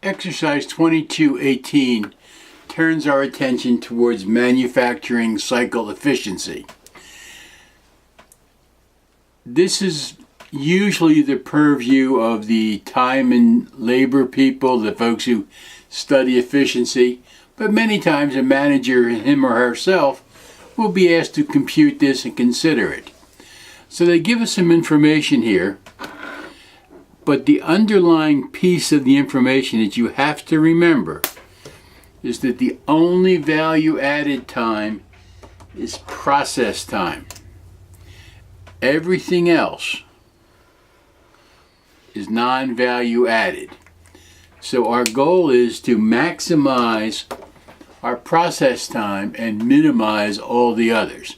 Exercise 2218 turns our attention towards manufacturing cycle efficiency. This is usually the purview of the time and labor people, the folks who study efficiency, but many times a manager, him or herself, will be asked to compute this and consider it. So they give us some information here, but the underlying piece of the information that you have to remember is that the only value added time is process time. Everything else is non-value added. So our goal is to maximize our process time and minimize all the others.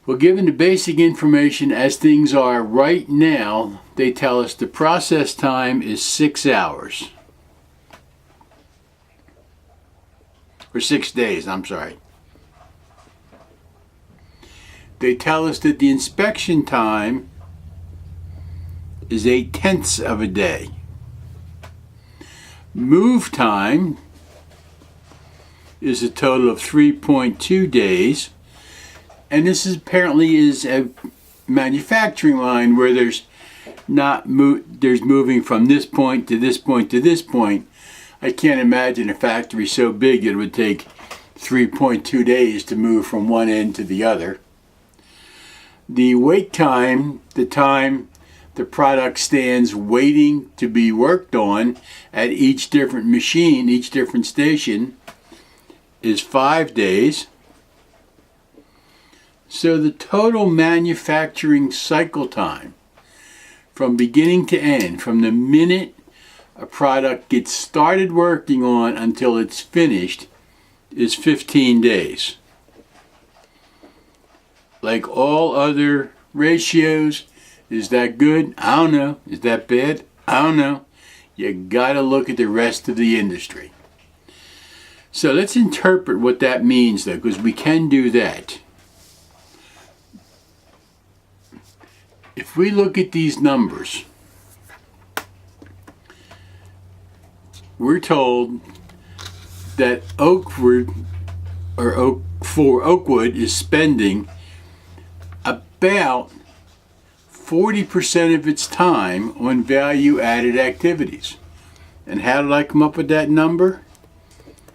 Well, given the basic information as things are right now, they tell us the process time is 6 hours. Or 6 days, I'm sorry. They tell us that the inspection time is 8/10 of a day. Move time is a total of 3.2 days. And this is apparently is a manufacturing line where there's moving from this point to this point to this point. I can't imagine a factory so big it would take 3.2 days to move from one end to the other. The wait time, the time the product stands waiting to be worked on at each different machine, each different station, is 5 days. So the total manufacturing cycle time from beginning to end, from the minute a product gets started working on until it's finished, is 15 days. Like all other ratios, is that good? I don't know. Is that bad? I don't know. You gotta look at the rest of the industry. So let's interpret what that means though, because we can do that. If we look at these numbers, we're told that Oakwood is spending about 40% of its time on value-added activities. And how did I come up with that number?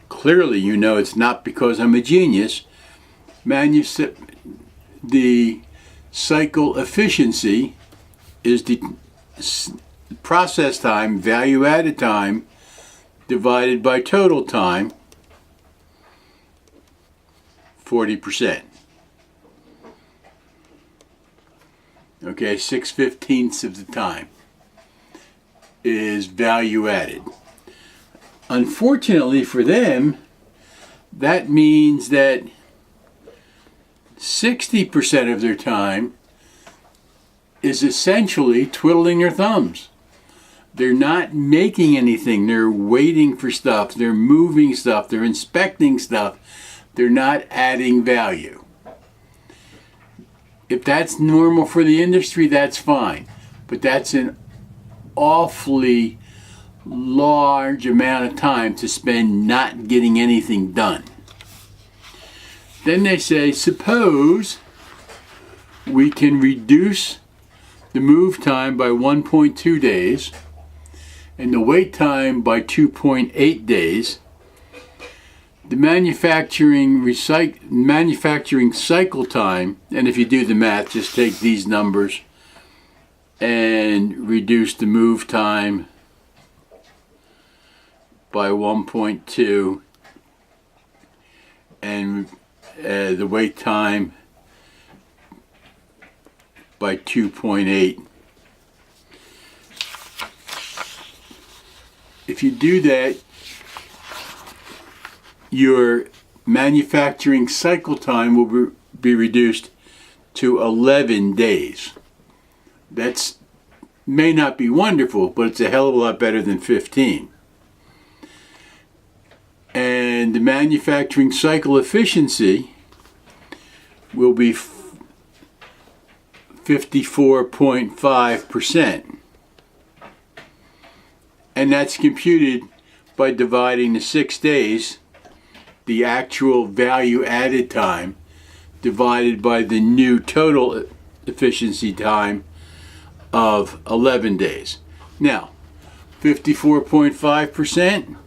Clearly, you know it's not because I'm a genius. The cycle efficiency is the process time, value-added time, divided by total time, 40%. Okay, 6/15 of the time is value-added. Unfortunately for them, that means that 60% of their time is essentially twiddling their thumbs. They're not making anything. They're waiting for stuff. They're moving stuff. They're inspecting stuff. They're not adding value. If that's normal for the industry, that's fine. But that's an awfully large amount of time to spend not getting anything done. Then they say, suppose we can reduce the move time by 1.2 days and the wait time by 2.8 days. The manufacturing cycle time, and if you do the math, just take these numbers and reduce the move time by 1.2 and the wait time by 2.8. If you do that, your manufacturing cycle time will be reduced to 11 days. That may not be wonderful, but it's a hell of a lot better than 15. And the manufacturing cycle efficiency will be 54.5%. And that's computed by dividing the 6 days, the actual value added time, divided by the new total efficiency time of 11 days. Now, 54.5%,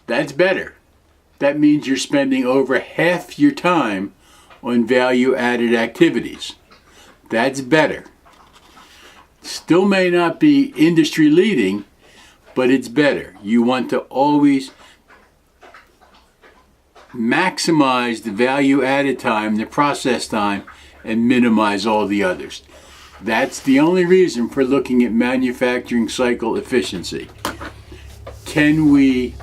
that's better. That means you're spending over half your time on value added activities. That's better. Still may not be industry leading, but it's better. You want to always maximize the value added time, the process time, and minimize all the others. That's the only reason for looking at manufacturing cycle efficiency. Can we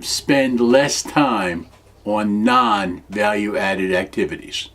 spend less time on non-value added activities?